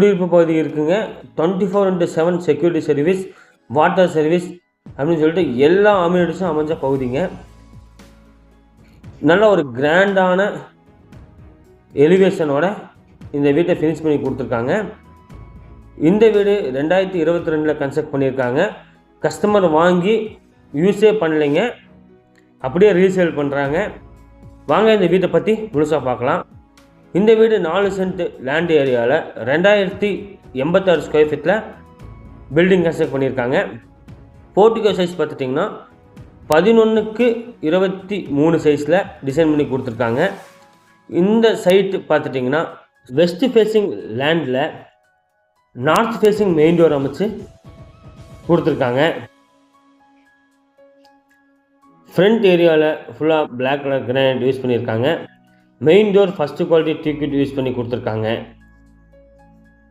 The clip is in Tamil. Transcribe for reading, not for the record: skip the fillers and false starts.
குடியிருப்பு பகுதி இருக்குங்க. 24/7 செக்யூரிட்டி சர்வீஸ், வாட்டர் சர்வீஸ் அப்படின்னு சொல்லிட்டு எல்லா அம்யூனிட்டிஸும் அமைஞ்ச பகுதிங்க. நல்ல ஒரு கிராண்டான எலிவேஷனோட இந்த வீட்டை ஃபினிஷ் பண்ணி கொடுத்துருக்காங்க. இந்த வீடு 2022 கன்ஸ்ட்ரக்ட் பண்ணியிருக்காங்க. கஸ்டமர் வாங்கி யூஸே பண்ணலைங்க, அப்படியே ரீசேல் பண்ணுறாங்க. வாங்க இந்த வீட்டை பற்றி முழுசாக பார்க்கலாம். இந்த வீடு 4 சென்ட் லேண்ட் ஏரியாவில் 2086 ஸ்கொயர் ஃபீட்டில் பில்டிங் கன்ஸ்ட்ரக்ட் பண்ணியிருக்காங்க. போர்ட்டிகோ சைஸ் பார்த்துட்டிங்கன்னா 11:23 சைஸில் டிசைன் பண்ணி கொடுத்துருக்காங்க. இந்த சைட்டு பார்த்துட்டிங்கன்னா வெஸ்ட் ஃபேஸிங் லேண்டில் நார்த் ஃபேஸிங் மெயின் டோர் அமைச்சு கொடுத்துருக்காங்க. ஃப்ரண்ட் ஏரியாவில் ஃபுல்லாக பிளாக் கலர் கிரானைட் யூஸ் பண்ணியிருக்காங்க. Main door first quality teakwood use பண்ணி கொடுத்துருக்காங்க.